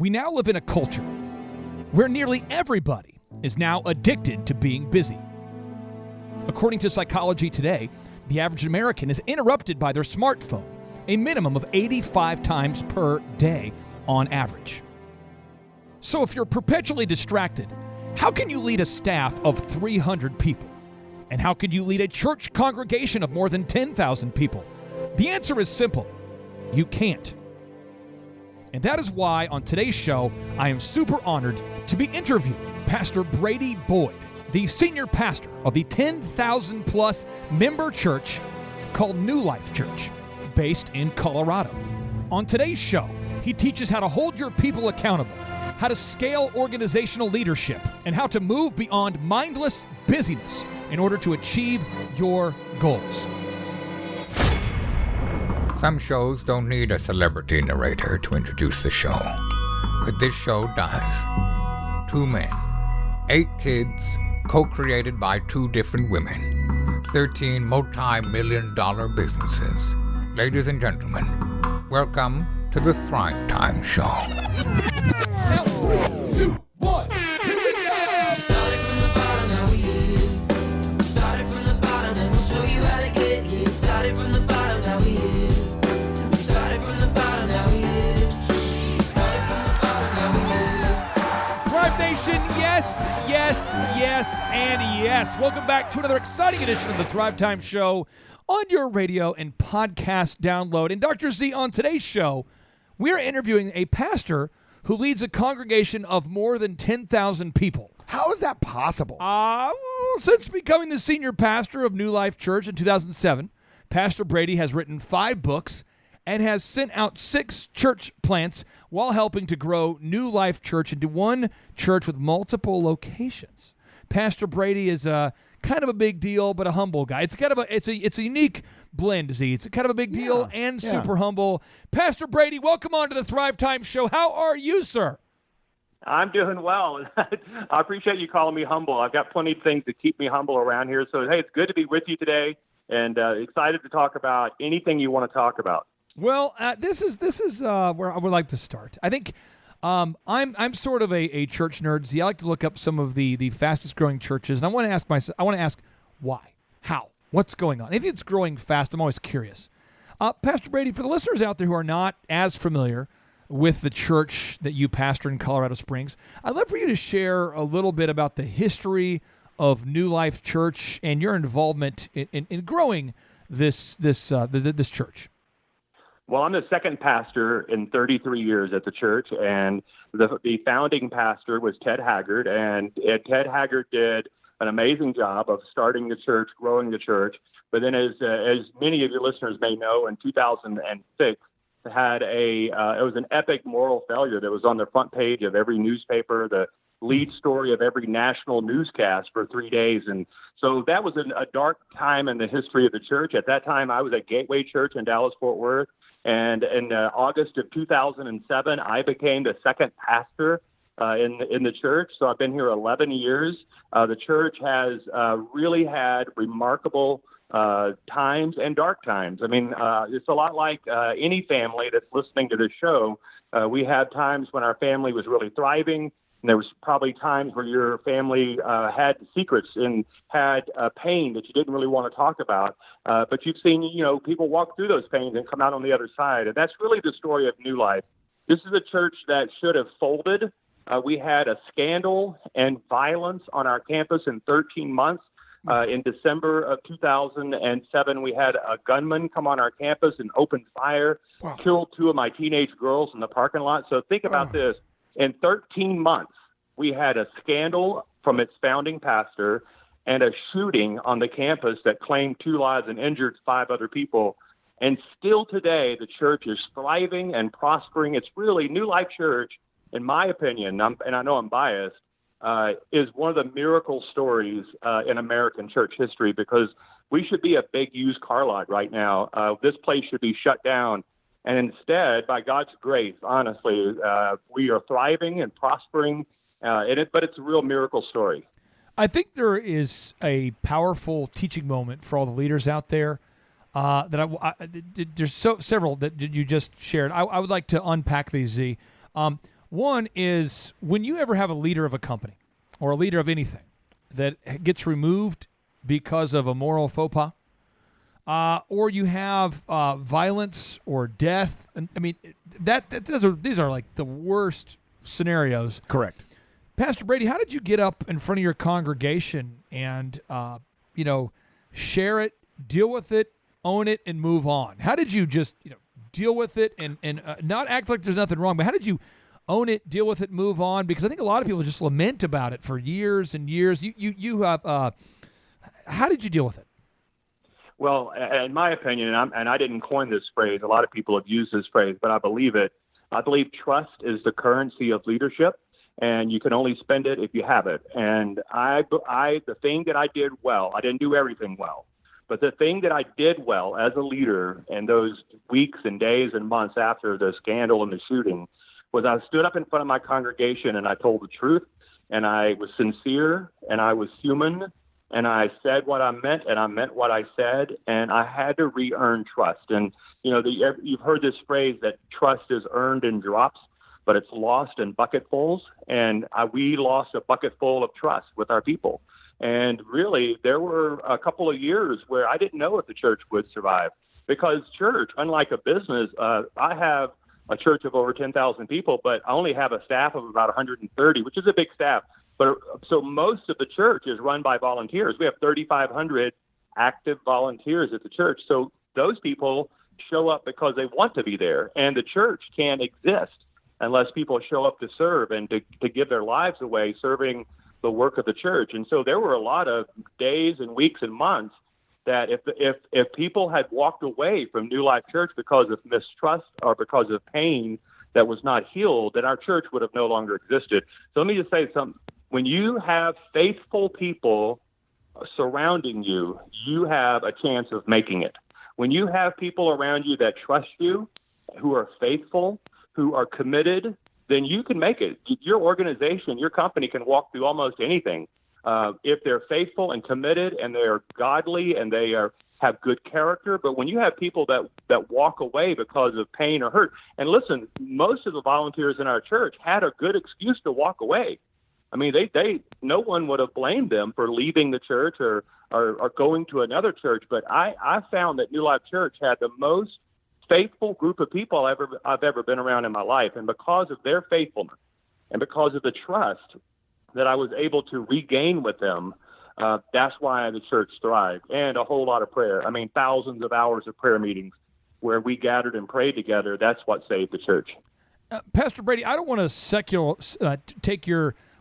We now live in a culture where nearly everybody is now addicted to being busy. According to Psychology Today, the average American is interrupted by their smartphone a minimum of 85 times per day on average. So if you're perpetually distracted, how can you lead a staff of 300 people? And how could you lead a church congregation of more than 10,000 people? The answer is simple. You can't. And that is why on today's show, I am super honored to be interviewing Pastor Brady Boyd, the senior pastor of the 10,000 plus member church called New Life Church, based in Colorado. On today's show, he teaches how to hold your people accountable, how to scale organizational leadership, and how to move beyond mindless busyness in order to achieve your goals. Some shows don't need a celebrity narrator to introduce the show, but this show does. 2 men, 8 kids, co-created by 2 different women, 13 multi-million-dollar businesses. Ladies and gentlemen, welcome to the Thrivetime Show. Now, 3, 2, 1, here we go! Started from the bottom, now we here. Started from the bottom, and we'll show you how to get here. Started from the bottom, now we here. We started from the bottom, now we here. Started from the bottom, now we here. Thrive Nation, yes, and yes. Welcome back to another exciting edition of the Thrive Time Show on your radio and podcast download. And Dr. Z, on today's show, we are interviewing a pastor who leads a congregation of more than 10,000 people. How is that possible? Since becoming the senior pastor of New Life Church in 2007, Pastor Brady has written 5 books and has sent out 6 church plants while helping to grow New Life Church into one church with multiple locations. Pastor Brady is kind of a big deal, but a humble guy. It's a unique blend, Z. It's kind of a big deal and super humble. Pastor Brady, welcome on to the Thrive Time Show. How are you, sir? I'm doing well. I appreciate you calling me humble. I've got plenty of things to keep me humble around here. So, hey, it's good to be with you today and excited to talk about anything you want to talk about. Well, this is where I would like to start. I think I'm sort of a church nerd. Z. I like to look up some of the fastest growing churches, and I want to ask why, how, what's going on. If it's growing fast, I'm always curious. Pastor Brady, for the listeners out there who are not as familiar with the church that you pastor in Colorado Springs, I'd love for you to share a little bit about the history of New Life Church and your involvement in growing this church. Well, I'm the second pastor in 33 years at the church, and the founding pastor was Ted Haggard, and Ted Haggard did an amazing job of starting the church, growing the church. But then, as many of your listeners may know, in 2006, it was an epic moral failure that was on the front page of every newspaper, the lead story of every national newscast for 3 days. And so that was a dark time in the history of the church. At that time, I was at Gateway Church in Dallas-Fort Worth. And in August of 2007, I became the second pastor in the church. So I've been here 11 years. The church has really had remarkable times and dark times. I mean, it's a lot like any family that's listening to this show. We had times when our family was really thriving. And there was probably times where your family had secrets and had pain that you didn't really want to talk about. But you've seen, people walk through those pains and come out on the other side. And that's really the story of New Life. This is a church that should have folded. We had a scandal and violence on our campus in 13 months. In December of 2007, we had a gunman come on our campus and open fire, killed 2 of my teenage girls in the parking lot. So think about this. In 13 months, we had a scandal from its founding pastor and a shooting on the campus that claimed 2 lives and injured 5 other people. And still today, the church is thriving and prospering. It's really New Life Church, in my opinion, and I know I'm biased, is one of the miracle stories in American church history, because we should be a big used car lot right now. This place should be shut down. And instead, by God's grace, honestly, we are thriving and prospering, but it's a real miracle story. I think there is a powerful teaching moment for all the leaders out there there's several that you just shared. I would like to unpack these, Z. One is when you ever have a leader of a company or a leader of anything that gets removed because of a moral faux pas, or you have violence or death. And I mean, these are like the worst scenarios. Correct. Pastor Brady, how did you get up in front of your congregation and share it, deal with it, own it, and move on? How did you just deal with it and not act like there's nothing wrong, but how did you own it, deal with it, move on? Because I think a lot of people just lament about it for years and years. You have how did you deal with it? Well, in my opinion, and I didn't coin this phrase, a lot of people have used this phrase, but I believe it. I believe trust is the currency of leadership, and you can only spend it if you have it. And the thing that I did well, I didn't do everything well, but the thing that I did well as a leader in those weeks and days and months after the scandal and the shooting was I stood up in front of my congregation and I told the truth, and I was sincere, and I was human, and I said what I meant, and I meant what I said, and I had to re-earn trust. And, you've heard this phrase that trust is earned in drops, but it's lost in bucketfuls. And we lost a bucketful of trust with our people. And really, there were a couple of years where I didn't know if the church would survive. Because church, unlike a business, I have a church of over 10,000 people, but I only have a staff of about 130, which is a big staff. But so most of the church is run by volunteers. We have 3,500 active volunteers at the church. So those people show up because they want to be there. And the church can't exist unless people show up to serve and to give their lives away serving the work of the church. And so there were a lot of days and weeks and months that if people had walked away from New Life Church because of mistrust or because of pain that was not healed, then our church would have no longer existed. So let me just say something. When you have faithful people surrounding you, you have a chance of making it. When you have people around you that trust you, who are faithful, who are committed, then you can make it. Your organization, your company can walk through almost anything. If they're faithful and committed and they are godly and they have good character. But when you have people that walk away because of pain or hurt, and listen, most of the volunteers in our church had a good excuse to walk away. I mean, no one would have blamed them for leaving the church or going to another church. But I found that New Life Church had the most faithful group of people I've ever been around in my life. And because of their faithfulness and because of the trust that I was able to regain with them, that's why the church thrived. And a whole lot of prayer. I mean, thousands of hours of prayer meetings where we gathered and prayed together. That's what saved the church. Pastor Brady, I don't want to take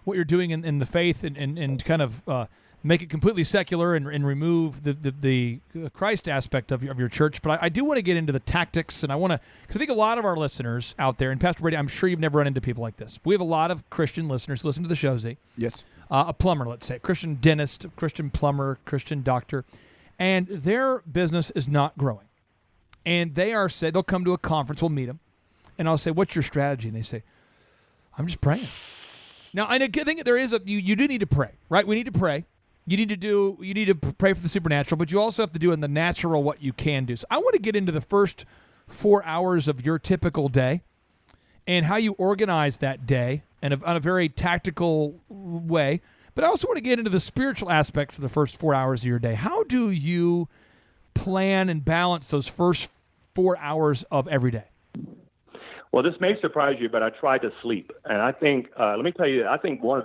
what you're doing in the faith and kind of make it completely secular and remove the Christ aspect of your church. But I do want to get into the tactics, and because I think a lot of our listeners out there, and Pastor Brady, I'm sure you've never run into people like this. We have a lot of Christian listeners who listen to the show, Z. Yes. A plumber, let's say, Christian dentist, Christian plumber, Christian doctor, and their business is not growing. And they'll come to a conference, we'll meet them, and I'll say, "What's your strategy?" And they say, "I'm just praying." Now, I think there is you do need to pray, right? We need to pray. You need to pray for the supernatural, but you also have to do in the natural what you can do. So I want to get into the first 4 hours of your typical day and how you organize that day on a very tactical way. But I also want to get into the spiritual aspects of the first 4 hours of your day. How do you plan and balance those first 4 hours of every day? Well, this may surprise you, but I try to sleep, and I think let me tell you, I think one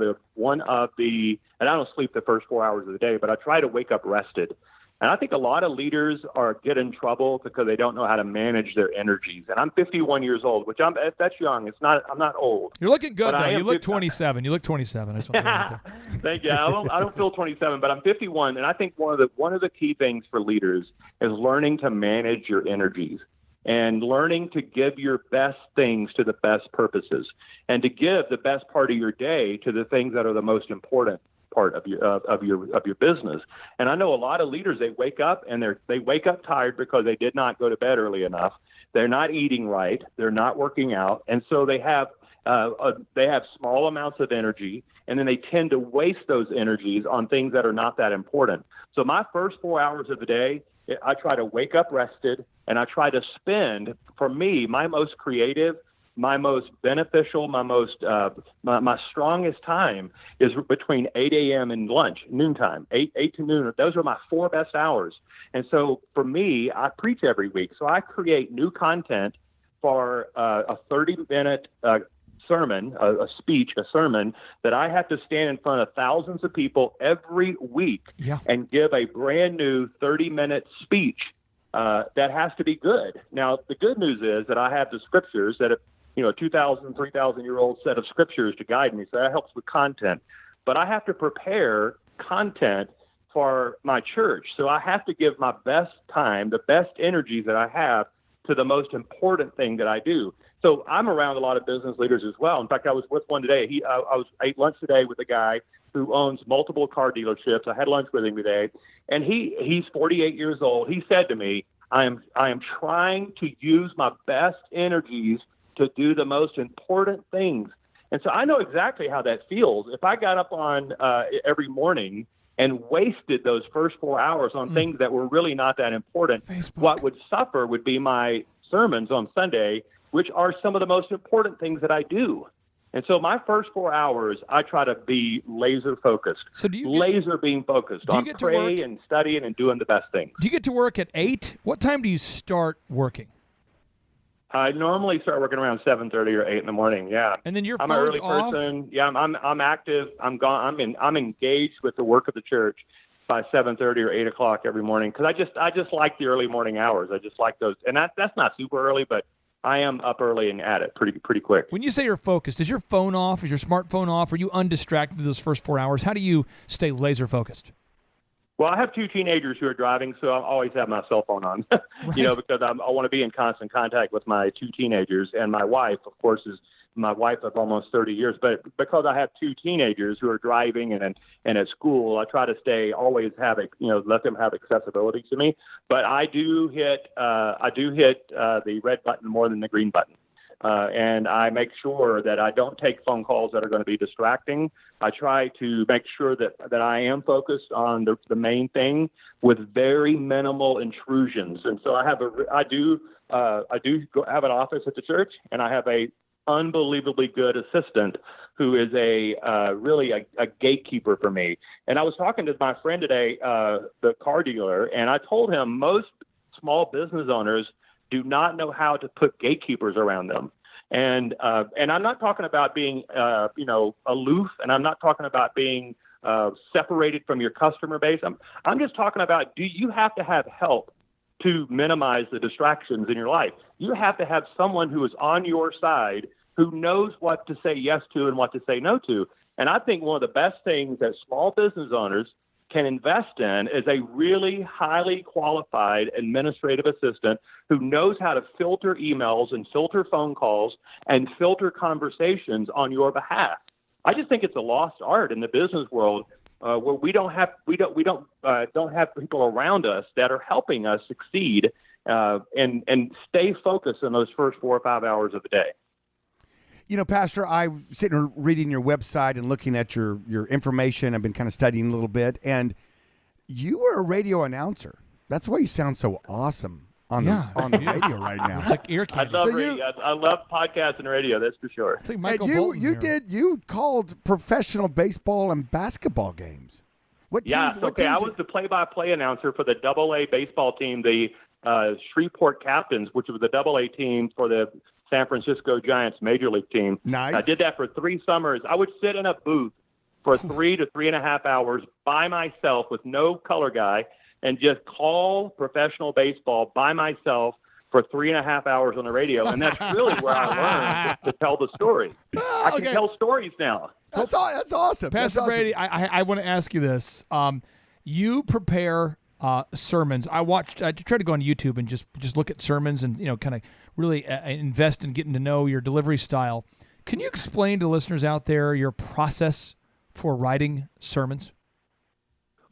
of the, and I don't sleep the first 4 hours of the day, but I try to wake up rested. And I think a lot of leaders get in trouble because they don't know how to manage their energies. And I'm 51 years old, which that's young. I'm not old. You're looking good though. You look 27. You look 27. I just want to right there. Thank you. I don't feel 27, but I'm 51, and I think one of the key things for leaders is learning to manage your energies. And learning to give your best things to the best purposes, and to give the best part of your day to the things that are the most important part of your business. And I know a lot of leaders, they wake up and they wake up tired because they did not go to bed early enough. They're not eating right. They're not working out, and so they have small amounts of energy, and then they tend to waste those energies on things that are not that important. So my first 4 hours of the day, I try to wake up rested, and I try to spend, for me, my most creative my most beneficial, my strongest time is between 8 a.m. and lunch, noontime, 8 to noon. Those are my 4 best hours. And so for me, I preach every week. So I create new content for a 30-minute sermon, a speech, a sermon that I have to stand in front of thousands of people every week and give a brand new 30-minute speech that has to be good. Now, the good news is that I have the scriptures that, a 2,000, 3,000-year-old set of scriptures to guide me. So that helps with content. But I have to prepare content for my church. So I have to give my best time, the best energy that I have to the most important thing that I do. So I'm around a lot of business leaders as well. In fact, I was with one today. I ate lunch today with a guy who owns multiple car dealerships. I had lunch with him today, and he's 48 years old. He said to me, I am trying to use my best energies to do the most important things. And so I know exactly how that feels. If I got up on every morning and wasted those first 4 hours on things that were really not that important, what would suffer would be my sermons on Sunday, which are some of the most important things that I do. And so my first 4 hours, I try to be laser focused. So being focused on praying and studying and doing the best things. Do you get to work at 8? What time do you start working? I normally start working around 7:30 or 8 in the morning. Yeah. And then your I'm phone's an early off? person. Yeah, I'm active. I'm gone. I'm engaged with the work of the church by 7:30 or 8 o'clock every morning because I just like the early morning hours. I just like those, and that's not super early, but I am up early and at it pretty quick. When you say you're focused, is your phone off? Is your smartphone off? Are you undistracted those first 4 hours? How do you stay laser focused? Well, I have 2 teenagers who are driving, so I always have my cell phone on, Right. Because I want to be in constant contact with my 2 teenagers. And my wife, of course, is my wife of almost 30 years. But because I have 2 teenagers who are driving and at school, I try to always have let them have accessibility to me. But I do hit the red button more than the green button. And I make sure that I don't take phone calls that are going to be distracting. I try to make sure that I am focused on the main thing with very minimal intrusions. And so I do have an office at the church, and I have a unbelievably good assistant who is really a gatekeeper for me. And I was talking to my friend today, the car dealer, and I told him most small business owners do not know how to put gatekeepers around them. And I'm not talking about being, aloof, and I'm not talking about being separated from your customer base. I'm just talking about, do you have to have help to minimize the distractions in your life? You have to have someone who is on your side who knows what to say yes to and what to say no to. And I think one of the best things that small business owners can invest in is a really highly qualified administrative assistant who knows how to filter emails and filter phone calls and filter conversations on your behalf. I just think it's a lost art in the business world where we don't have people around us that are helping us succeed and stay focused in those first 4 or 5 hours of the day. Pastor, I'm sitting reading your website and looking at your information. I've been kind of studying a little bit, and you were a radio announcer. That's why you sound so awesome on the radio right now. It's like ear candy. I love podcasts and radio, that's for sure. It's like Michael and Bolton you called professional baseball and basketball games. What teams? I was the play-by-play announcer for the AA baseball team, the Shreveport Captains, which was the AA team for the San Francisco Giants major league team. Nice. I did that for 3 summers. I would sit in a booth for 3 to 3.5 hours by myself with no color guy and just call professional baseball by myself for 3.5 hours on the radio. And that's really where I learned to tell the story. I can tell stories now. That's awesome. Pastor Brady, I want to ask you this. You prepare sermons. I try to go on YouTube and just look at sermons and kind of really invest in getting to know your delivery style. Can you explain to listeners out there your process for writing sermons?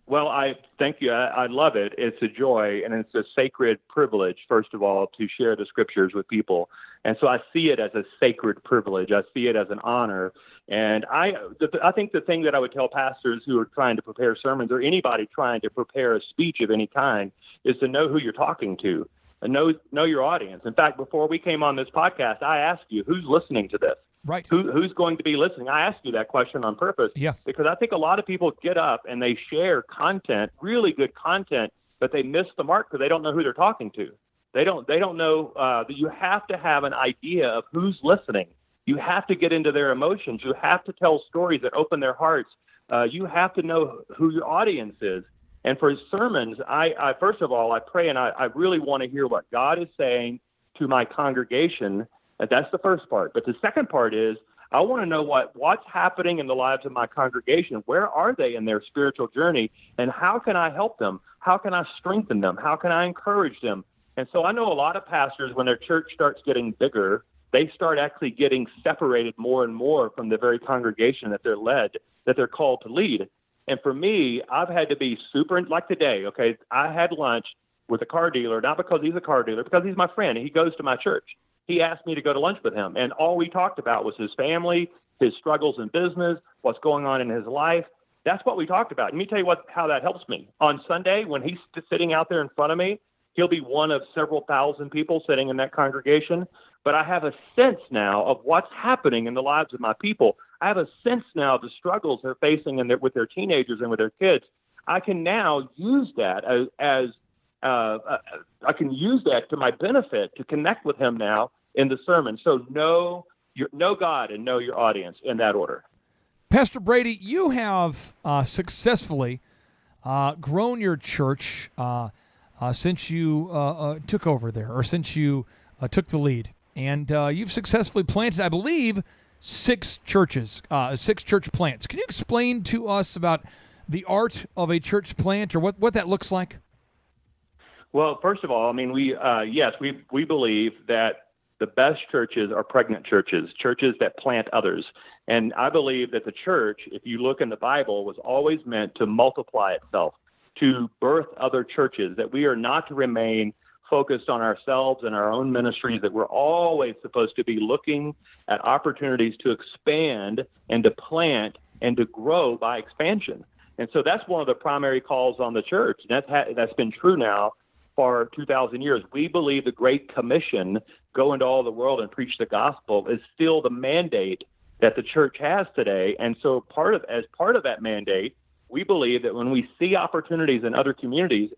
Well, I thank you. I love it. It's a joy and it's a sacred privilege, first of all, to share the scriptures with people. And so I see it as a sacred privilege. I see it as an honor. And I think the thing that I would tell pastors who are trying to prepare sermons or anybody trying to prepare a speech of any kind is to know who you're talking to. and know your audience. In fact, before we came on this podcast, I asked you, who's listening to this? Right. Who's going to be listening? I asked you that question on purpose. Yeah. Because I think a lot of people get up and they share content, really good content, but they miss the mark because they don't know who they're talking to. They don't know that you have to have an idea of who's listening. You have to get into their emotions. You have to tell stories that open their hearts. You have to know who your audience is. And for sermons, I first of all, I pray and I really want to hear what God is saying to my congregation. And that's the first part. But the second part is I want to know what's happening in the lives of my congregation. Where are they in their spiritual journey? And how can I help them? How can I strengthen them? How can I encourage them? And so I know a lot of pastors, when their church starts getting bigger, they start actually getting separated more and more from the very congregation that they're called to lead. And for me, I've had to be super, like today, okay, I had lunch with a car dealer, not because he's a car dealer, because he's my friend. He goes to my church. He asked me to go to lunch with him. And all we talked about was his family, his struggles in business, what's going on in his life. That's what we talked about. Let me tell you how that helps me. On Sunday, when he's sitting out there in front of me, he'll be one of several thousand people sitting in that congregation. But I have a sense now of what's happening in the lives of my people. I have a sense now of the struggles they're facing with their teenagers and with their kids. I can now use that I can use that to my benefit to connect with him now in the sermon. So know God and know your audience in that order. Pastor Brady, you have successfully grown your church since you took over there, or since you took the lead. And you've successfully planted, I believe, 6 churches, 6 church plants. Can you explain to us about the art of a church plant, or what that looks like? Well, first of all, I mean, we believe that the best churches are pregnant churches that plant others. And I believe that the church, if you look in the Bible, was always meant to multiply itself, to birth other churches, that we are not to remain focused on ourselves and our own ministries, that we're always supposed to be looking at opportunities to expand and to plant and to grow by expansion. And so that's one of the primary calls on the church. That's been true now for 2,000 years. We believe the Great Commission, go into all the world and preach the gospel, is still the mandate that the church has today. And so as part of that mandate, we believe that when we see opportunities in other communities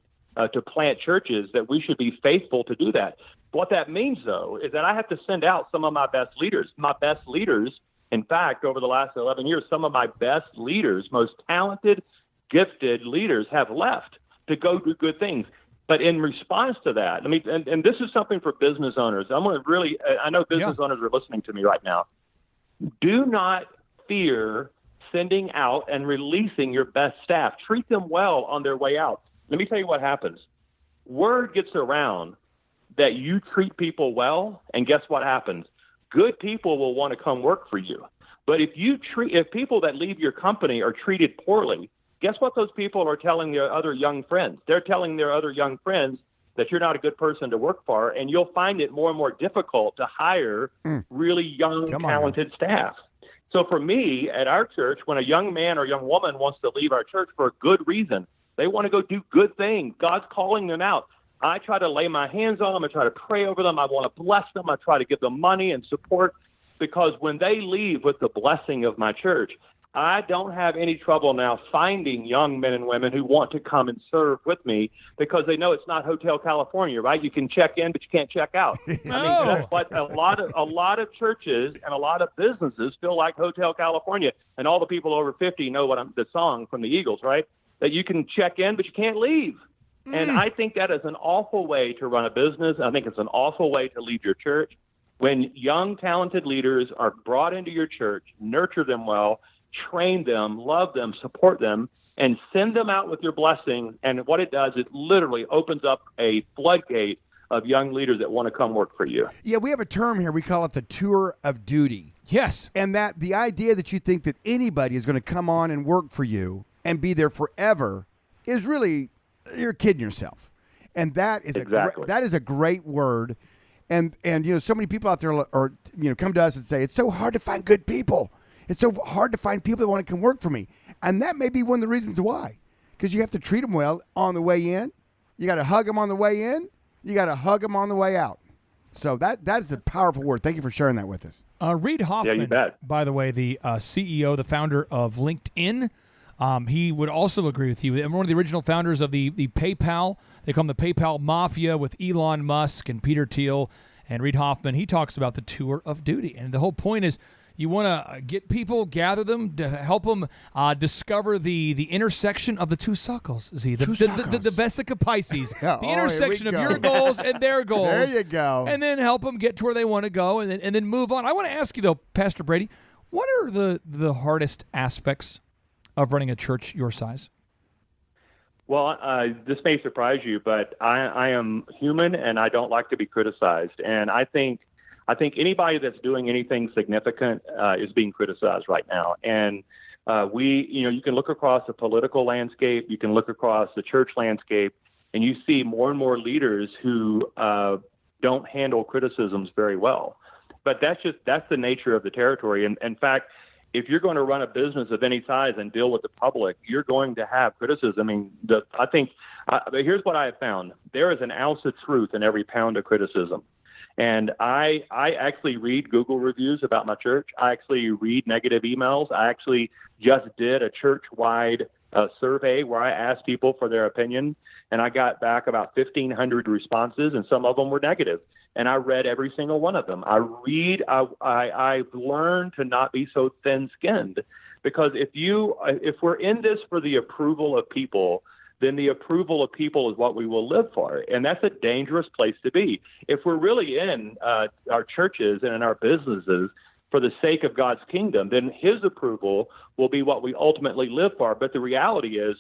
to plant churches, that we should be faithful to do that. What that means, though, is that I have to send out some of my best leaders. My best leaders, in fact, over the last 11 years, some of my best leaders, most talented, gifted leaders have left to go do good things. But in response to that, and this is something for business owners. I know business owners are listening to me right now. Do not fear sending out and releasing your best staff. Treat them well on their way out. Let me tell you what happens. Word gets around that you treat people well, and guess what happens? Good people will want to come work for you. But if people that leave your company are treated poorly, guess what those people are telling their other young friends? They're telling their other young friends that you're not a good person to work for, and you'll find it more and more difficult to hire really young, talented staff. So for me, at our church, when a young man or young woman wants to leave our church for a good reason, they want to go do good things, God's calling them out, I try to lay my hands on them. I try to pray over them. I want to bless them. I try to give them money and support, because when they leave with the blessing of my church, I don't have any trouble now finding young men and women who want to come and serve with me, because they know it's not Hotel California, right? You can check in, but you can't check out. No. I mean, that's what a lot of churches and a lot of businesses feel like Hotel California. And all the people over 50 know the song from the Eagles, right? That you can check in, but you can't leave. And I think that is an awful way to run a business. I think it's an awful way to lead your church. When young, talented leaders are brought into your church, nurture them well, train them, love them, support them, and send them out with your blessing. And what it does, it literally opens up a floodgate of young leaders that want to come work for you. Yeah, we have a term here. We call it the tour of duty. Yes. And that the idea that you think that anybody is going to come on and work for you and be there forever is really, you're kidding yourself. And that is that is a great word. And so many people out there are come to us and say, it's so hard to find good people. It's so hard to find people that want to come work for me. And that may be one of the reasons why. Because you have to treat them well on the way in. You got to hug them on the way in. you got to hug them on the way out. So that is a powerful word. Thank you for sharing that with us. Reed Hoffman, you bet. by the way, the CEO, the founder of LinkedIn, he would also agree with you. One of the original founders of the PayPal, they call him the PayPal Mafia with Elon Musk and Peter Thiel and Reed Hoffman. He talks about the tour of duty. And the whole point is you want to get people, gather them, to help them discover the intersection of the two suckles, the Vesica Pisces, Oh, the here we intersection of go. your goals and their goals. There you go. And then help them get to where they want to go and then move on. I want to ask you, though, Pastor Brady, what are the hardest aspects of running a church your size? Well, this may surprise you, but I am human and I don't like to be criticized. And I think anybody that's doing anything significant is being criticized right now. And you can look across the political landscape, you can look across the church landscape, and you see more and more leaders who don't handle criticisms very well. But that's the nature of the territory. And in fact, if you're going to run a business of any size and deal with the public, you're going to have criticism. I mean, here's what I have found. There is an ounce of truth in every pound of criticism. And I actually read Google reviews about my church. I actually read negative emails. I actually just did a church-wide survey where I asked people for their opinion, and I got back about 1,500 responses, and some of them were negative. And I read every single one of them. I've learned to not be so thin-skinned, because if we're in this for the approval of people, then the approval of people is what we will live for. And that's a dangerous place to be. If we're really in our churches and in our businesses for the sake of God's kingdom, then his approval will be what we ultimately live for. But the reality is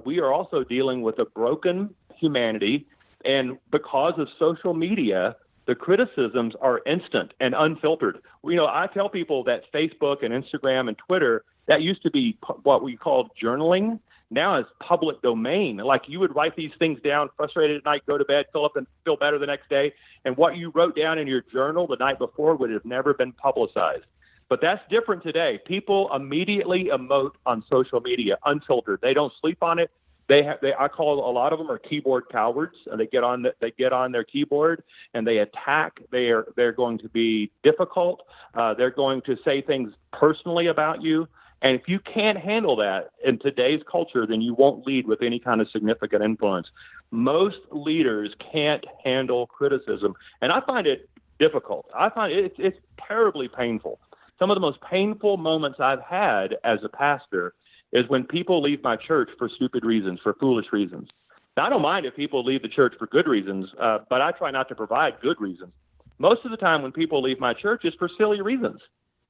we are also dealing with a broken humanity. And because of social media, the criticisms are instant and unfiltered. I tell people that Facebook and Instagram and Twitter, that used to be what we called journaling. Now it's public domain. Like, you would write these things down, frustrated at night, go to bed, fill up and feel better the next day. And what you wrote down in your journal the night before would have never been publicized. But that's different today. People immediately emote on social media, unfiltered. They don't sleep on it. I call a lot of them are keyboard cowards. And they get on their keyboard and they attack. They're going to be difficult. They're going to say things personally about you. And if you can't handle that in today's culture, then you won't lead with any kind of significant influence. Most leaders can't handle criticism, and I find it difficult. I find it's terribly painful. Some of the most painful moments I've had as a pastor is when people leave my church for stupid reasons, for foolish reasons. Now, I don't mind if people leave the church for good reasons, but I try not to provide good reasons. Most of the time when people leave my church, it's for silly reasons.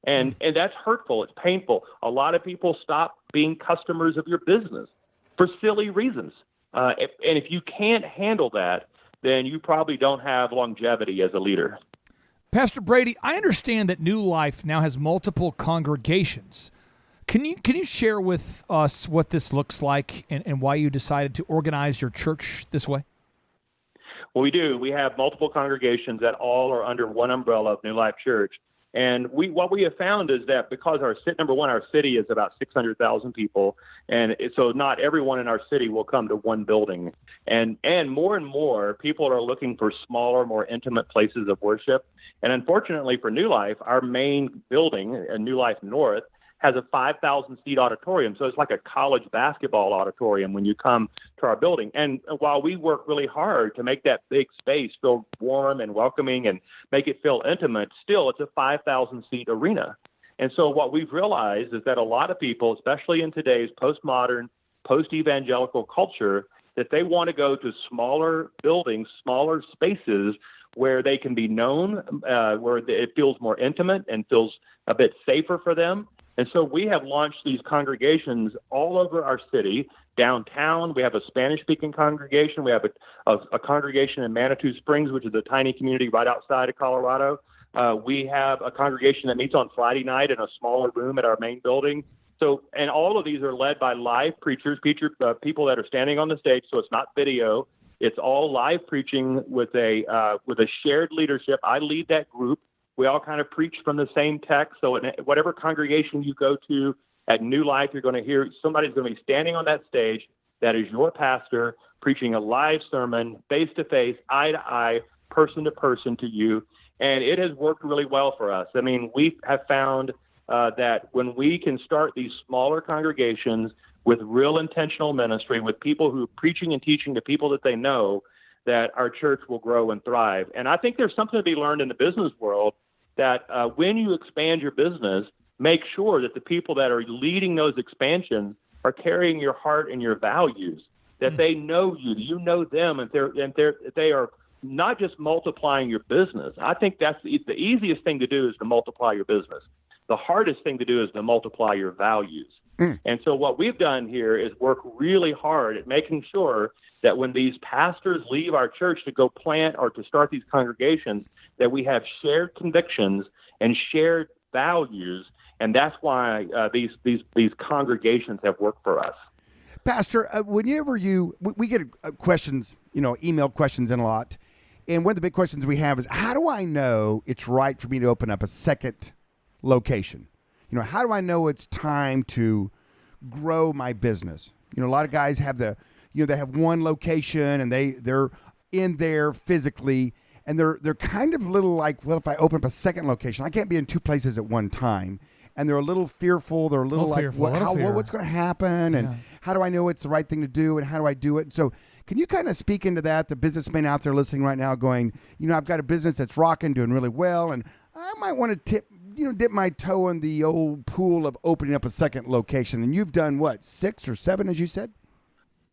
And that's hurtful. It's painful. A lot of people stop being customers of your business for silly reasons. And if you can't handle that, then you probably don't have longevity as a leader. Pastor Brady, I understand that New Life now has multiple congregations. Can you share with us what this looks like and why you decided to organize your church this way? Well, we do. We have multiple congregations that all are under one umbrella of New Life Church. And what we have found is that because our city is about 600,000 people, and so not everyone in our city will come to one building. And more people are looking for smaller, more intimate places of worship. And unfortunately for New Life, our main building, New Life North, has a 5,000-seat auditorium. So it's like a college basketball auditorium when you come to our building. And while we work really hard to make that big space feel warm and welcoming and make it feel intimate, still it's a 5,000-seat arena. And so what we've realized is that a lot of people, especially in today's postmodern, post-evangelical culture, that they want to go to smaller buildings, smaller spaces where they can be known, where it feels more intimate and feels a bit safer for them. And so we have launched these congregations all over our city. Downtown, we have a Spanish-speaking congregation. We have a congregation in Manitou Springs, which is a tiny community right outside of Colorado. We have a congregation that meets on Friday night in a smaller room at our main building. So, and all of these are led by live preachers, people that are standing on the stage. So it's not video. It's all live preaching with a shared leadership. I lead that group. We all kind of preach from the same text. So in whatever congregation you go to at New Life, you're going to hear somebody's going to be standing on that stage that is your pastor preaching a live sermon, face-to-face, eye-to-eye, person-to-person to you. And it has worked really well for us. I mean, we have found that when we can start these smaller congregations with real intentional ministry, with people who are preaching and teaching to people that they know, that our church will grow and thrive. And I think there's something to be learned in the business world that when you expand your business, make sure that the people that are leading those expansions are carrying your heart and your values, that they know you, you know them, and they are not just multiplying your business. I think that's the easiest thing to do is to multiply your business. The hardest thing to do is to multiply your values. And so what we've done here is work really hard at making sure that when these pastors leave our church to go plant or to start these congregations, that we have shared convictions and shared values. And that's why these congregations have worked for us. Pastor, whenever we get questions, email questions in a lot. And one of the big questions we have is, how do I know it's right for me to open up a second location? How do I know it's time to grow my business? A lot of guys have they have one location and they're in there physically, and they're kind of little like, well, if I open up a second location, I can't be in two places at one time. And they're a little fearful. They're a little like, what's going to happen? And how do I know it's the right thing to do? And how do I do it? And so can you kind of speak into that, the businessmen out there listening right now going, I've got a business that's rocking, doing really well, and I might want to dip my toe in the old pool of opening up a second location. And you've done, 6 or 7, as you said?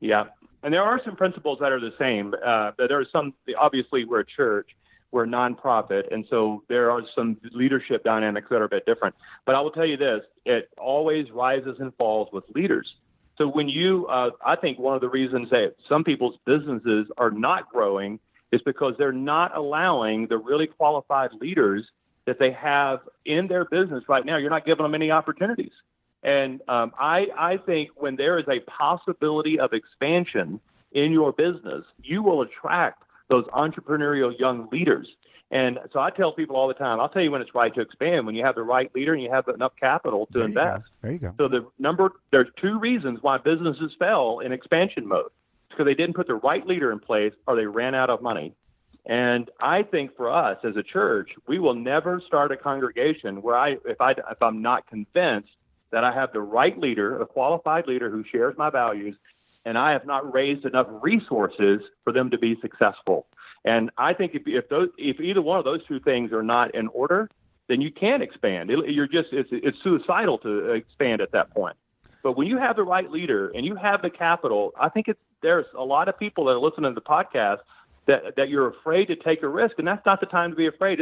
Yeah. And there are some principles that are the same. There are some, obviously, we're a church. We're a nonprofit, and so there are some leadership dynamics that are a bit different. But I will tell you this, it always rises and falls with leaders. So when I think one of the reasons that some people's businesses are not growing is because they're not allowing the really qualified leaders that they have in their business right now. You're not giving them any opportunities. And I think when there is a possibility of expansion in your business, you will attract those entrepreneurial young leaders. And so I tell people all the time, I'll tell you when it's right to expand, when you have the right leader and you have enough capital to invest. There you go. So there's 2 reasons why businesses fell in expansion mode. It's because they didn't put the right leader in place or they ran out of money. And I think for us as a church, we will never start a congregation where if I'm not convinced that I have the right leader, a qualified leader who shares my values, and I have not raised enough resources for them to be successful. And I think if either one of those 2 things are not in order, then you can't expand. It's suicidal to expand at that point. But when you have the right leader and you have the capital, I think there's a lot of people that are listening to the podcast that you're afraid to take a risk, and that's not the time to be afraid.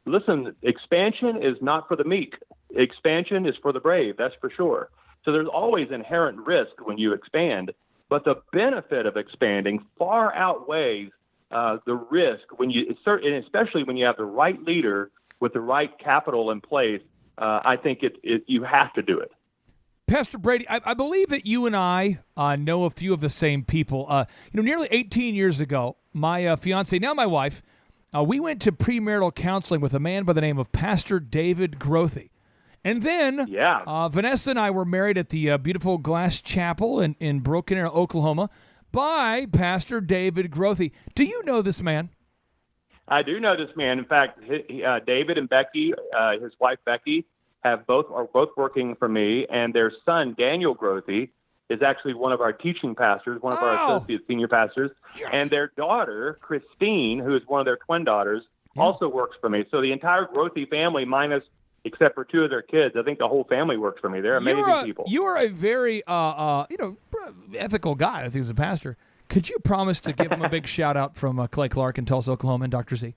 Listen, expansion is not for the meek. Expansion is for the brave, that's for sure. So there's always inherent risk when you expand. But the benefit of expanding far outweighs the risk especially when you have the right leader with the right capital in place. I think you have to do it. Pastor Brady, I believe that you and I know a few of the same people. Nearly 18 years ago, my fiance, now my wife, we went to premarital counseling with a man by the name of Pastor David Grothy. And then Vanessa and I were married at the beautiful Glass Chapel in Broken Arrow, Oklahoma, by Pastor David Grothy. Do you know this man? I do know this man. In fact, David and Becky, his wife Becky, are both working for me, and their son Daniel Grothy is actually one of our teaching pastors, one of our associate senior pastors, and their daughter Christine, who is one of their twin daughters, also works for me. So the entire Grothy family, except for 2 of their kids, I think the whole family works for me. They're amazing people. You are a very ethical guy, I think, as a pastor. Could you promise to give him a big shout out from Clay Clark in Tulsa, Oklahoma, and Dr. Z?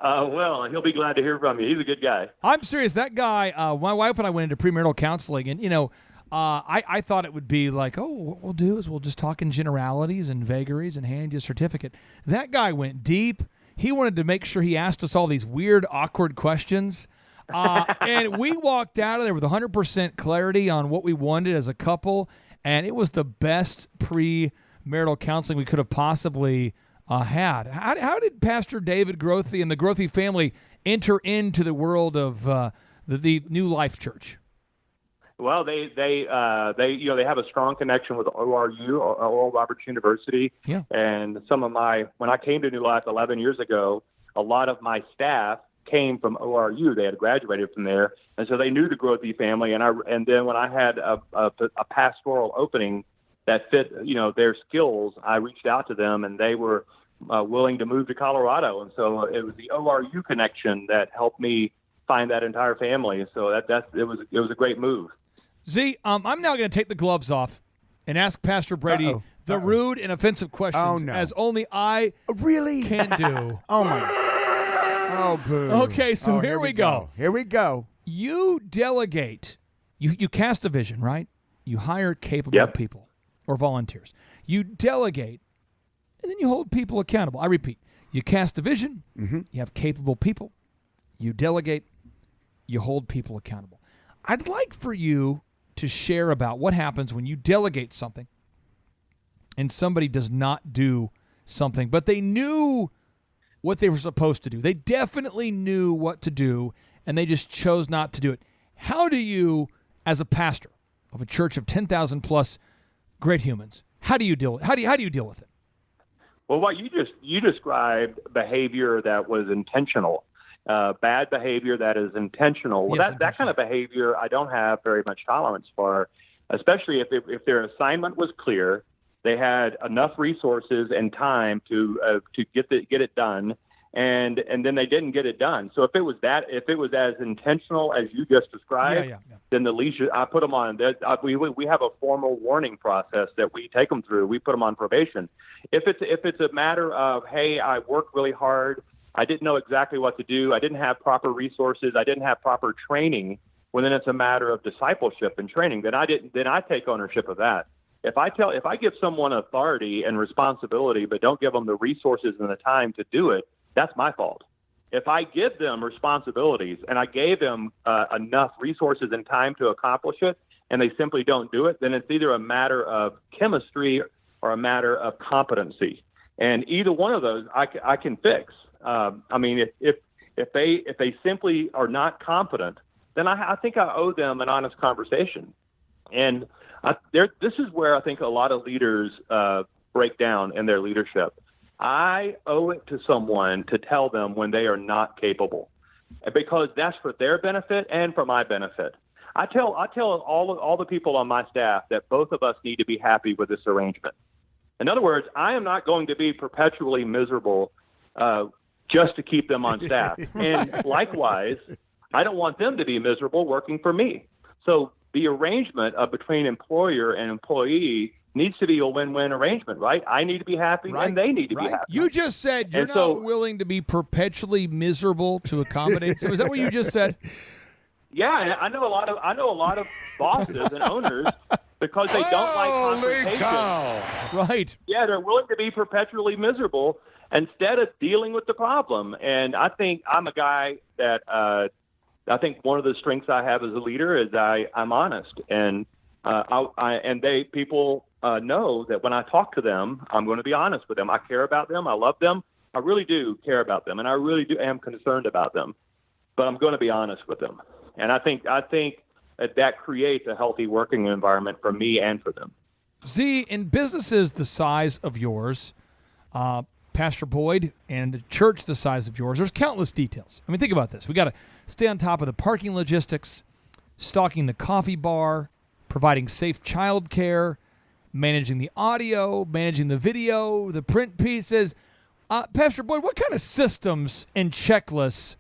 Well, he'll be glad to hear from you. He's a good guy. I'm serious. That guy, my wife and I went into premarital counseling, and I thought it would be like, what we'll do is we'll just talk in generalities and vagaries and hand you a certificate. That guy went deep. He wanted to make sure he asked us all these weird, awkward questions. And we walked out of there with 100% clarity on what we wanted as a couple, and it was the best pre-marital counseling we could have possibly had. How did Pastor David Grothy and the Grothy family enter into the world of the New Life Church? Well, they they have a strong connection with ORU, or Oral Roberts University. Yeah. And when I came to New Life 11 years ago, a lot of my staff came from ORU. They had graduated from there, and so they knew the Grothe family. And then when I had a pastoral opening that fit their skills, I reached out to them, and they were willing to move to Colorado. And so it was the ORU connection that helped me find that entire family. So it was a great move. Z, I'm now going to take the gloves off and ask Pastor Brady the rude and offensive questions as only I really can do. Oh, my. Oh, boo. Okay, so here we go. Here we go. You delegate. You cast a vision, right? You hire capable people or volunteers. You delegate, and then you hold people accountable. I repeat, you cast a vision, you have capable people, you delegate, you hold people accountable. I'd like for you to share about what happens when you delegate something and somebody does not do something, but they knew what they were supposed to do. They definitely knew what to do, and they just chose not to do it. How do you, as a pastor of a church of 10,000 plus great humans, how do you deal with it? Well, what you described behavior that was intentional. Bad behavior that is intentional. Well, that kind of behavior I don't have very much tolerance for, especially if their assignment was clear, they had enough resources and time to get it done, and then they didn't get it done. So if it was as intentional as you just described, then the least I put them on. We have a formal warning process that we take them through. We put them on probation. If it's a matter of, hey, I worked really hard, I didn't know exactly what to do, I didn't have proper resources, I didn't have proper training, well, then it's a matter of discipleship and training. Then I take ownership of that. If I give someone authority and responsibility but don't give them the resources and the time to do it, that's my fault. If I give them responsibilities and I gave them enough resources and time to accomplish it, and they simply don't do it, then it's either a matter of chemistry or a matter of competency. And either one of those I can fix. If they simply are not competent, then I think I owe them an honest conversation. And this is where I think a lot of leaders break down in their leadership. I owe it to someone to tell them when they are not capable, because that's for their benefit and for my benefit. I tell all the people on my staff that both of us need to be happy with this arrangement. In other words, I am not going to be perpetually miserable just to keep them on staff. And likewise, I don't want them to be miserable working for me. So the arrangement between employer and employee needs to be a win-win arrangement, right? I need to be happy, and they need to be happy. You just said you're not willing to be perpetually miserable to accommodate. So is that what you just said? Yeah, I know a lot of bosses and owners because they don't like confrontation. Right. Yeah, they're willing to be perpetually miserable instead of dealing with the problem. And I think I'm a guy that I think one of the strengths I have as a leader is I'm honest, and people know that when I talk to them, I'm going to be honest with them. I care about them. I love them. I really do care about them, and I really am concerned about them. But I'm going to be honest with them, and I think that creates a healthy working environment for me and for them. Z, in businesses the size of yours, Pastor Boyd, and a church the size of yours, there's countless details. I mean, think about this. We got to stay on top of the parking logistics, stocking the coffee bar, providing safe child care, managing the audio, managing the video, the print pieces. Pastor Boyd, what kind of systems and checklists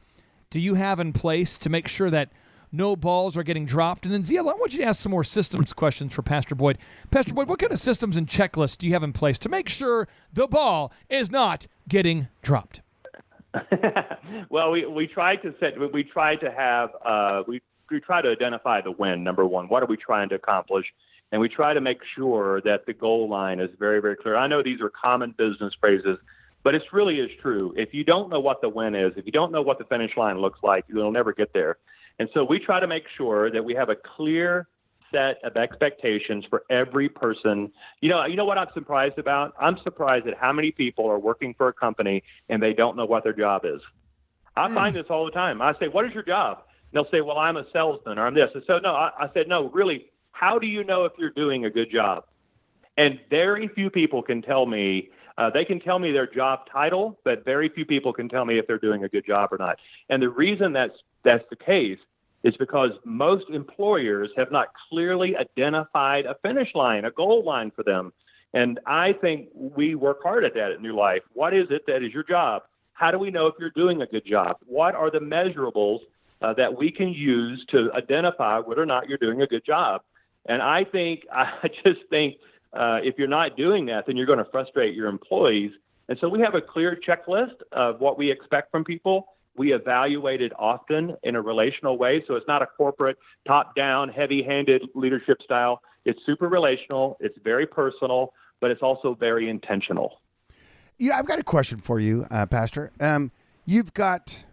do you have in place to make sure that no balls are getting dropped? And then, Zia, I want you to ask some more systems questions for Pastor Boyd. Pastor Boyd, what kind of systems and checklists do you have in place to make sure the ball is not getting dropped? Well, we try to identify the win, number one. What are we trying to accomplish? And we try to make sure that the goal line is very, very clear. I know these are common business phrases, but it really is true. If you don't know what the win is, if you don't know what the finish line looks like, you'll never get there. And so we try to make sure that we have a clear set of expectations for every person. You know what I'm surprised about? I'm surprised at how many people are working for a company and they don't know what their job is. I find this all the time. I say, what is your job? they'll say, well, I'm a salesman or I'm this. And so, no, I said, no, really, how do you know if you're doing a good job? And very few people can tell me, they can tell me their job title, but very few people can tell me if they're doing a good job or not. And the reason that's the case is because most employers have not clearly identified a finish line, a goal line for them. And I think we work hard at that at New Life. What is it that is your job? How do we know if you're doing a good job? What are the measurables that we can use to identify whether or not you're doing a good job? And I just think if you're not doing that, then you're going to frustrate your employees. And so we have a clear checklist of what we expect from people. We evaluate it often in a relational way. So it's not a corporate, top-down, heavy-handed leadership style. It's super relational. It's very personal, but it's also very intentional. I've got a question for you, Pastor. You've got,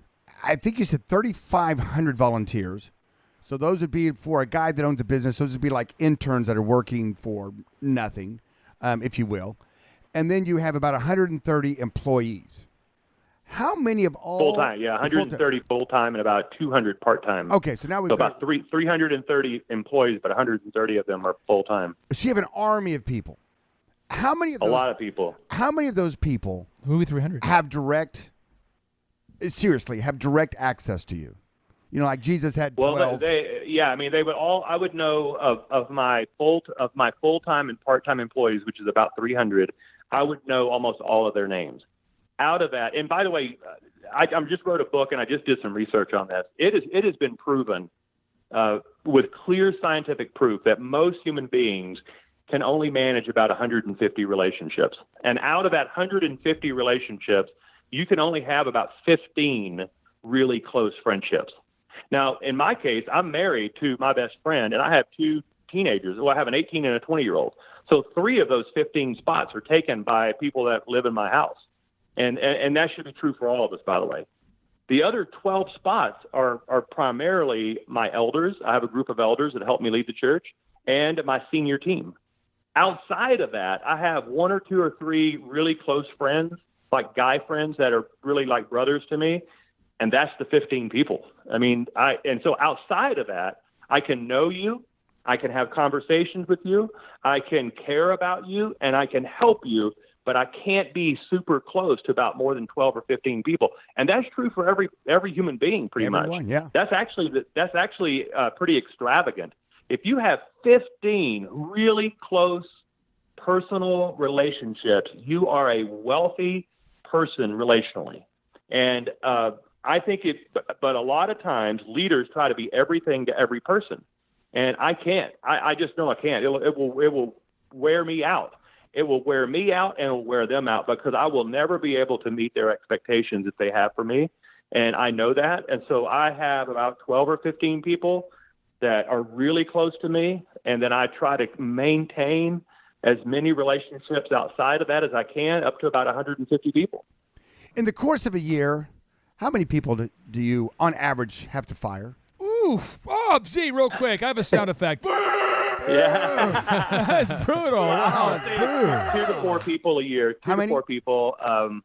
I think you said 3,500 volunteers. So those would be for a guy that owns a business. Those would be like interns that are working for nothing, if you will. And then you have about 130 employees. How many of all full-time? Yeah, 130 full-time and about 200 part-time. Okay, so now we've got about 330 employees, but 130 of them are full-time. So you have an army of people. How many of those? A lot of people. How many of those people? Maybe 300 have direct access to you? Like Jesus had 12. Well, they would all. I would know of my full-time and part-time employees, which is about 300. I would know almost all of their names. Out of that, and by the way, I just wrote a book and I just did some research on this. It has been proven with clear scientific proof that most human beings can only manage about 150 relationships, and out of that 150 relationships, you can only have about 15 really close friendships. Now, in my case, I'm married to my best friend, and I have two teenagers. Well, I have an 18 and a 20-year-old. So 3 of those 15 spots are taken by people that live in my house. And that should be true for all of us, by the way. The other 12 spots are primarily my elders. I have a group of elders that help me lead the church, and my senior team. Outside of that, I have 1 or 2 or 3 really close friends, like guy friends that are really like brothers to me. And that's the 15 people. And so outside of that, I can know you, I can have conversations with you, I can care about you, and I can help you, but I can't be super close to about more than 12 or 15 people. And that's true for every human being, pretty Everyone, much. Yeah. That's actually pretty extravagant. If you have 15 really close personal relationships, you are a wealthy person relationally. And I think but a lot of times leaders try to be everything to every person, and I can't. I just know I can't. It will wear me out. It will wear me out, and it will wear them out, because I will never be able to meet their expectations that they have for me, and I know that. And so I have about 12 or 15 people that are really close to me, and then I try to maintain as many relationships outside of that as I can, up to about 150 people. In the course of a year, how many people do you, on average, have to fire? Oof. Oh, Z, real quick. I have a sound effect. Yeah. That's brutal. Wow. Wow. 2 to 4 people a year. How many? 4 people. And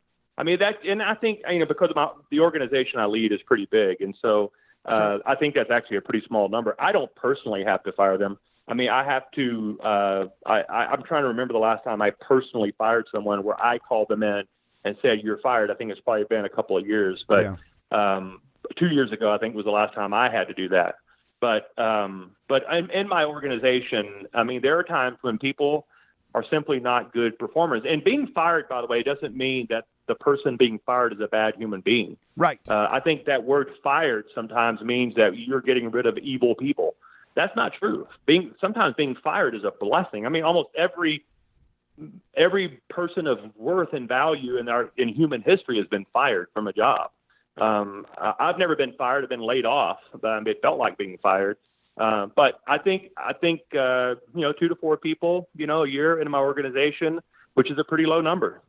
I think, because the organization I lead is pretty big. And so I think that's actually a pretty small number. I don't personally have to fire them. I have to, I'm trying to remember the last time I personally fired someone where I called them in and said, you're fired. I think it's probably been a couple of years, but 2 years ago, I think was the last time I had to do that. But in my organization, there are times when people are simply not good performers. And being fired, by the way, doesn't mean that the person being fired is a bad human being. Right. I think that word fired sometimes means that you're getting rid of evil people. That's not true. Sometimes being fired is a blessing. Almost every person of worth and value in human history has been fired from a job. I've never been fired. I've been laid off, but it felt like being fired. But I think 2 to 4 people, a year in my organization, which is a pretty low number.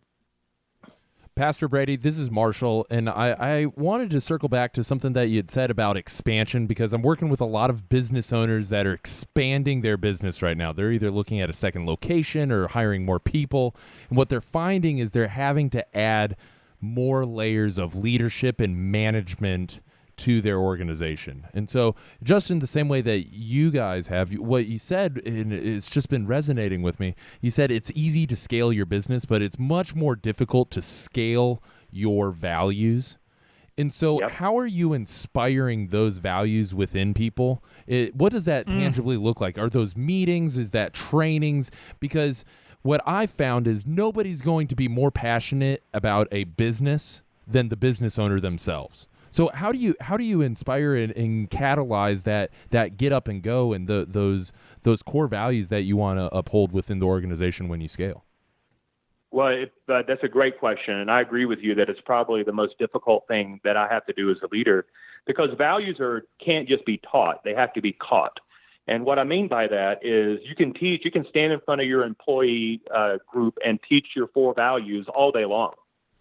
Pastor Brady, this is Marshall, and I wanted to circle back to something that you had said about expansion, because I'm working with a lot of business owners that are expanding their business right now. They're either looking at a second location or hiring more people, and what they're finding is they're having to add more layers of leadership and management to their organization. And so just in the same way that you guys have, what you said, and it's just been resonating with me, you said it's easy to scale your business, but it's much more difficult to scale your values. And so how are you inspiring those values within people? What does that tangibly look like? Are those meetings? Is that trainings? Because what I found is nobody's going to be more passionate about a business than the business owner themselves. So how do you inspire and catalyze that get up and go and those core values that you want to uphold within the organization when you scale? Well, that's a great question, and I agree with you that it's probably the most difficult thing that I have to do as a leader, because values can't just be taught; they have to be caught. And what I mean by that is you can stand in front of your employee group and teach your 4 values all day long.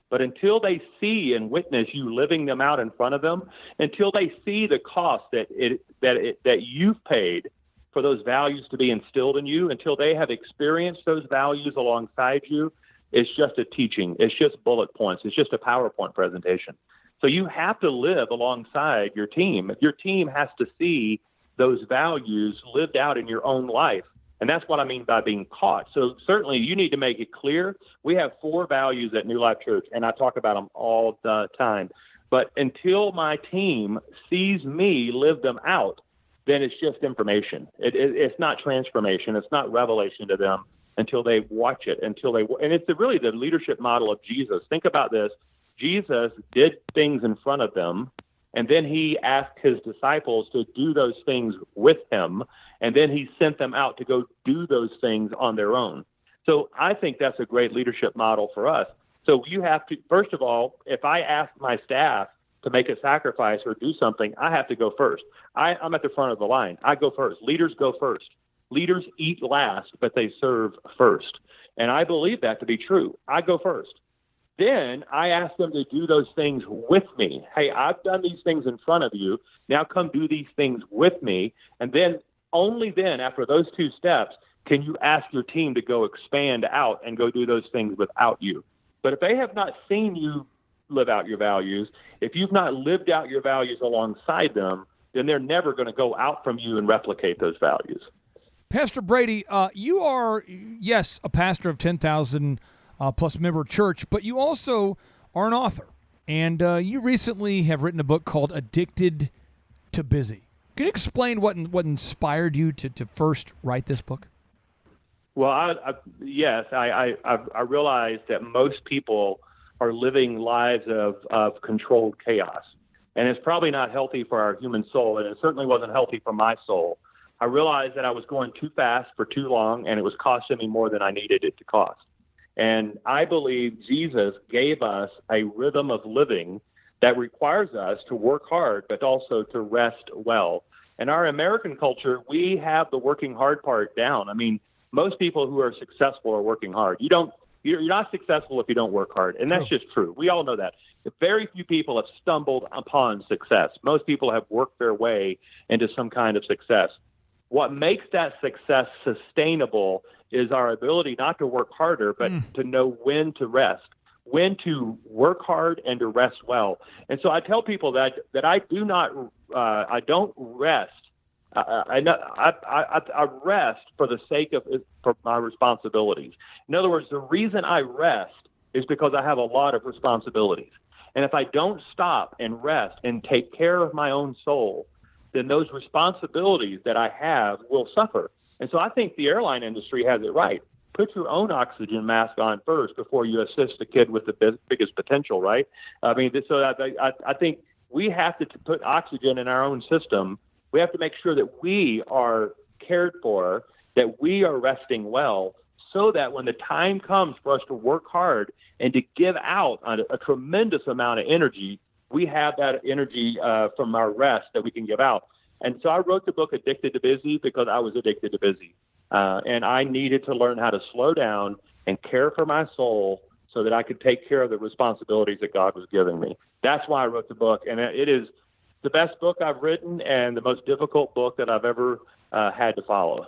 But until they see and witness you living them out in front of them, until they see the cost that you've paid for those values to be instilled in you, until they have experienced those values alongside you, it's just a teaching. It's just bullet points. It's just a PowerPoint presentation. So you have to live alongside your team. Your team has to see those values lived out in your own life. And that's what I mean by being caught. So certainly you need to make it clear. We have 4 values at New Life Church, and I talk about them all the time. But until my team sees me live them out, then it's just information. It's not transformation. It's not revelation to them until they watch it, and it's really the leadership model of Jesus. Think about this. Jesus did things in front of them, and then he asked his disciples to do those things with him, and then he sent them out to go do those things on their own. So I think that's a great leadership model for us. So you have to, first of all, if I ask my staff to make a sacrifice or do something, I have to go first. I'm at the front of the line. I go first. Leaders go first. Leaders eat last, but they serve first. And I believe that to be true. I go first. Then I ask them to do those things with me. Hey, I've done these things in front of you. Now come do these things with me. And then, only then, after those 2 steps, can you ask your team to go expand out and go do those things without you. But if they have not seen you live out your values, if you've not lived out your values alongside them, then they're never going to go out from you and replicate those values. Pastor Brady, you are, yes, a pastor of 10,000 plus member church, but you also are an author. And you recently have written a book called Addicted to Busy. Can you explain what inspired you to first write this book? Well, I realize that most people are living lives of controlled chaos. And it's probably not healthy for our human soul, and it certainly wasn't healthy for my soul. I realized that I was going too fast for too long, and it was costing me more than I needed it to cost. And I believe Jesus gave us a rhythm of living that requires us to work hard, but also to rest well. In our American culture, we have the working hard part down. I mean, most people who are successful are working hard. You're not successful if you don't work hard, and that's just true. We all know that. Very few people have stumbled upon success. Most people have worked their way into some kind of success. What makes that success sustainable is our ability not to work harder, but to know when to rest, when to work hard and to rest well. And so I tell people that I don't rest. I rest for the sake of for my responsibilities. In other words, the reason I rest is because I have a lot of responsibilities. And if I don't stop and rest and take care of my own soul, then those responsibilities that I have will suffer. And so I think the airline industry has it right. Put your own oxygen mask on first before you assist the kid with the biggest potential, right? I mean, so I think we have to put oxygen in our own system. We have to make sure that we are cared for, that we are resting well, so that when the time comes for us to work hard and to give out a tremendous amount of energy, we have that energy from our rest that we can give out. And so I wrote the book Addicted to Busy because I was addicted to busy. And I needed to learn how to slow down and care for my soul so that I could take care of the responsibilities that God was giving me. That's why I wrote the book. And it is the best book I've written and the most difficult book that I've ever had to follow.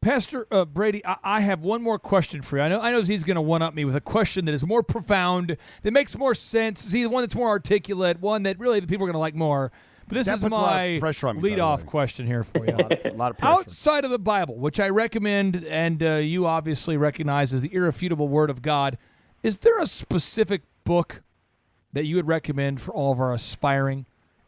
Pastor Brady, I have one more question for you. I know he's going to one-up me with a question that is more profound, that makes more sense, the one that's more articulate, one that really the people are going to like more. But this That is puts a lot of my pressure on me, by the lead-off way. question here for you. A lot of pressure. Outside of the Bible, which I recommend and you obviously recognize as the irrefutable Word of God, is there a specific book that you would recommend for all of our aspiring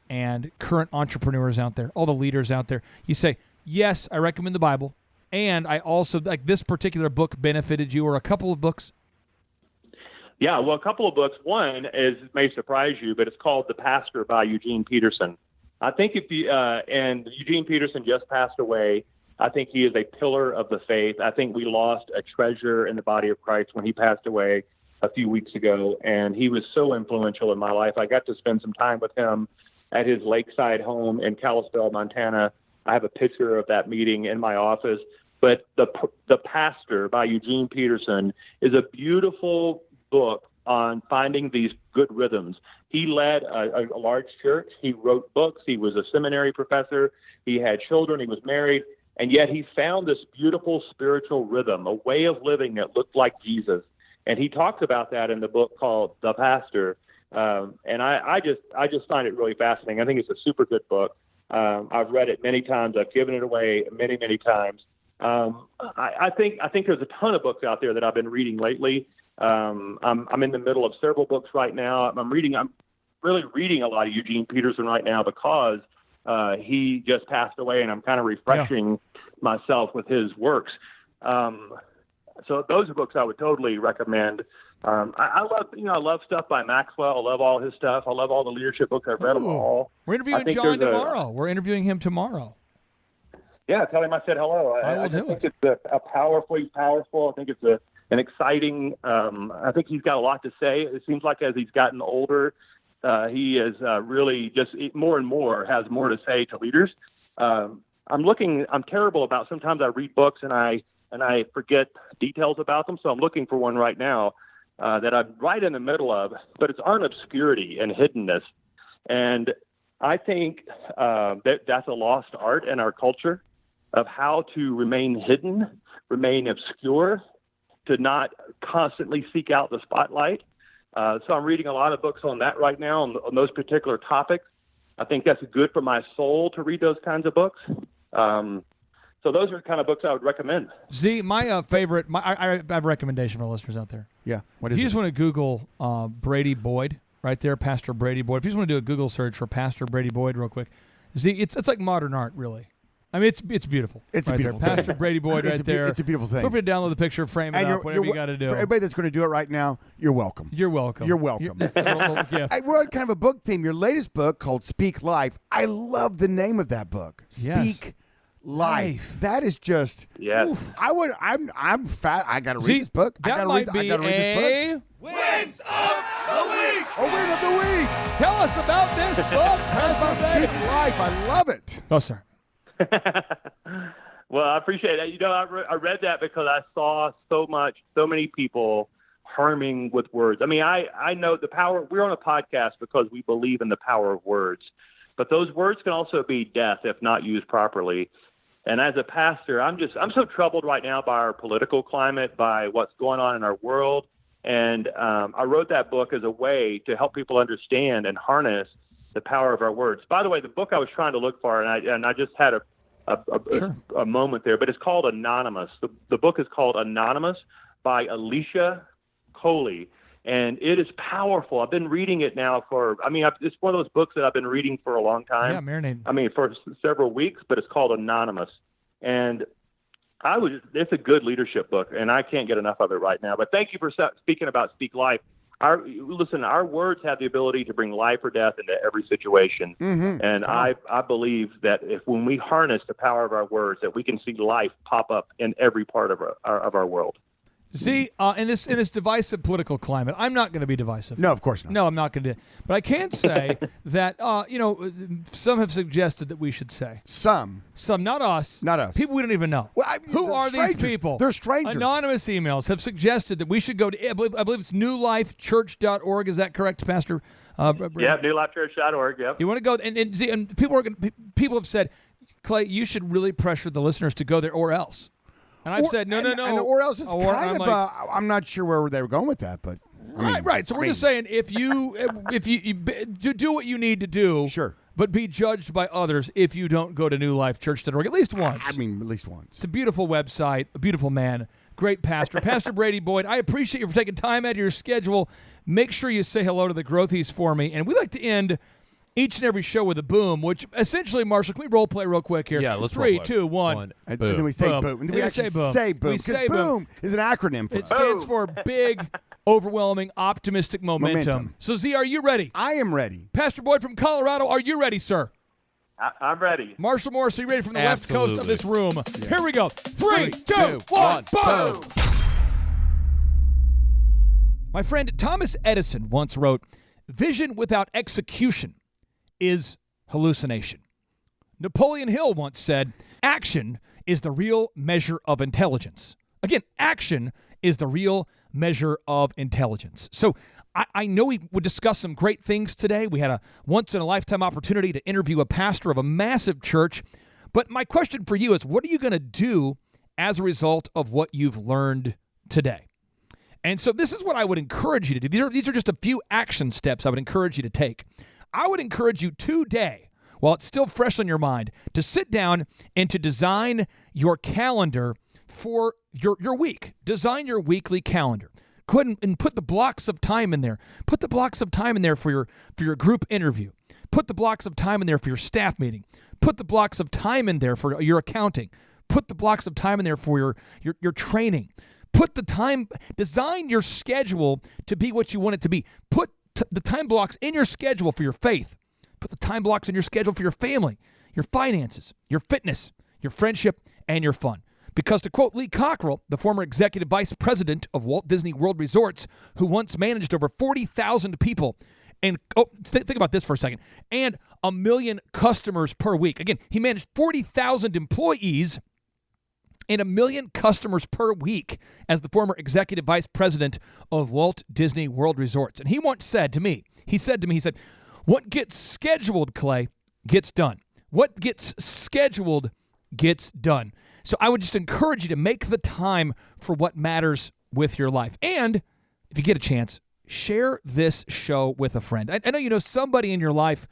and current entrepreneurs out there, all the leaders out there? You say, yes, I recommend the Bible, and I also, like, this particular book benefited you, or a couple of books? Yeah, well, a couple of books. One may surprise you, but it's called The Pastor by Eugene Peterson. I think and Eugene Peterson just passed away. I think he is a pillar of the faith. I think we lost a treasure in the body of Christ when he passed away a few weeks ago, and he was so influential in my life. I got to spend some time with him at his lakeside home in Kalispell, Montana. I have a picture of that meeting in my office. But The Pastor by Eugene Peterson is a beautiful book on finding these good rhythms. He led a large church. He wrote books. He was a seminary professor. He had children. He was married. And yet he found this beautiful spiritual rhythm, a way of living that looked like Jesus. And he talks about that in the book called The Pastor. And I just find it really fascinating. I think it's a super good book. I've read it many times. I've given it away many, many times. I think there's a ton of books out there that I've been reading lately. I'm in the middle of several books right now. I'm really reading a lot of Eugene Peterson right now because he just passed away, and I'm kind of refreshing myself with his works. So those are books I would totally recommend. I love stuff by Maxwell. I love all his stuff. I love all the leadership books. I've read them all. We're interviewing John tomorrow. We're interviewing him tomorrow. Yeah, tell him I said hello. I think it's he's powerful. I think it's an exciting. I think he's got a lot to say. It seems like as he's gotten older, he is really just more and more has more to say to leaders. I'm terrible about sometimes I read books and I forget details about them. So I'm looking for one right now that I'm right in the middle of, but it's on obscurity and hiddenness. And I think that's a lost art in our culture of how to remain hidden, remain obscure, to not constantly seek out the spotlight. So I'm reading a lot of books on that right now, on those particular topics. I think that's good for my soul to read those kinds of books. So those are the kind of books I would recommend. Z, my favorite, I have a recommendation for listeners out there. Yeah. What If is you it? just want to Google Brady Boyd, right there, Pastor Brady Boyd. If you just want to do a Google search for Pastor Brady Boyd real quick, Z, it's like modern art, really. I mean, it's beautiful. It's right a beautiful there. thing. Pastor Brady Boyd right there. It's a beautiful thing. Feel free to download the picture, frame it up, whatever you got to do. For everybody that's going to do it right now, you're welcome. You're welcome. You're welcome. A little gift. We're on kind of a book theme. Your latest book called Speak Life. I love the name of that book. Yes. Speak Life. That is just. Yes. Oof. I'm fat. I got to See, read this book. That I might gotta be read this book. Wins of the week. A win of the week. Tell us about this book. Tell us about Speak Life. I love it. Oh, sorry. Well, I appreciate that. I read that because I saw so many people harming with words. I mean, I know the power. We're on a podcast because we believe in the power of words, but those words can also be death if not used properly. And as a pastor, I'm so troubled right now by our political climate, by what's going on in our world. And I wrote that book as a way to help people understand and harness the power of our words. By the way, the book I was trying to look for, and I just had a moment there, but it's called Anonymous. The book is called Anonymous by Alicia Coley, and it is powerful. I've been reading it now it's one of those books that I've been reading for a long time. Yeah, marinade. For several weeks, but it's called Anonymous. And it's a good leadership book, and I can't get enough of it right now. But thank you for speaking about Speak Life. Our words have the ability to bring life or death into every situation. Mm-hmm. And I believe that when we harness the power of our words, that we can see life pop up in every part of our world. See, in this divisive political climate, I'm not going to be divisive. No, of course not. No, I'm not going to. But I can say that, some have suggested that we should say. Some, not us. Not us. People we don't even know. Well, I mean, Who they're are strangers. these people? They're strangers. Anonymous emails have suggested that we should go to, I believe it's newlifechurch.org. Is that correct, Pastor? Yeah, newlifechurch.org, yep. You want to go, and people have said, Clay, you should really pressure the listeners to go there or else. And I've said, no. And the or else is kind of, I'm not sure where they were going with that, but. Right. So we're just saying, if you do what you need to do. Sure. but be judged by others if you don't go to newlifechurch.org at least once. I mean, at least once. It's a beautiful website, a beautiful man, great pastor. Pastor Brady Boyd, I appreciate you for taking time out of your schedule. Make sure you say hello to the Growthies for me. And we like to end each and every show with a boom, which essentially, Marshall, can we role play real quick here? Yeah, let's 3, role play. 2, 1. And then we say Boom. boom. And then Yeah, we actually say boom. say boom. We Because say boom. boom is an acronym for It us. stands for big, overwhelming, optimistic momentum. Momentum. So, Z, are you ready? I am ready. Pastor Boyd from Colorado, are you ready, sir? I'm ready. Marshall Morris, are you ready from the left coast of Absolutely. this room? Here we go. 3, 2, 1, boom! My friend Thomas Edison once wrote, "Vision without execution is hallucination." Napoleon Hill once said, "Action is the real measure of intelligence." Again, action is the real measure of intelligence. So I know we would discuss some great things today. We had a once-in-a-lifetime opportunity to interview a pastor of a massive church. But my question for you is, what are you going to do as a result of what you've learned today? And so this is what I would encourage you to do. These are just a few action steps I would encourage you to take. I would encourage you today, while it's still fresh on your mind, to sit down and to design your calendar for your week. Design your weekly calendar. Go ahead and put the blocks of time in there. Put the blocks of time in there for your group interview. Put the blocks of time in there for your staff meeting. Put the blocks of time in there for your accounting. Put the blocks of time in there for your training. Put the time, design your schedule to be what you want it to be. Put the time blocks in your schedule for your faith. Put the time blocks in your schedule for your family, your finances, your fitness, your friendship, and your fun. Because to quote Lee Cockrell, the former executive vice president of Walt Disney World Resorts, who once managed over 40,000 people, and think about this for a second, and 1 million customers per week. Again, he managed 40,000 employees and 1 million customers per week as the former executive vice president of Walt Disney World Resorts. And he once said to me, he said, "What gets scheduled, Clay, gets done. What gets scheduled gets done." So I would just encourage you to make the time for what matters with your life. And if you get a chance, share this show with a friend. I know you know somebody in your life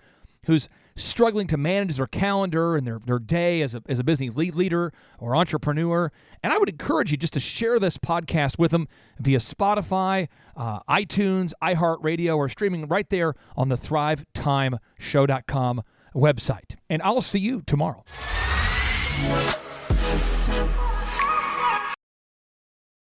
who's struggling to manage their calendar and their day as a business leader or entrepreneur. And I would encourage you just to share this podcast with them via Spotify, iTunes, iHeartRadio, or streaming right there on the thrivetimeshow.com website. And I'll see you tomorrow.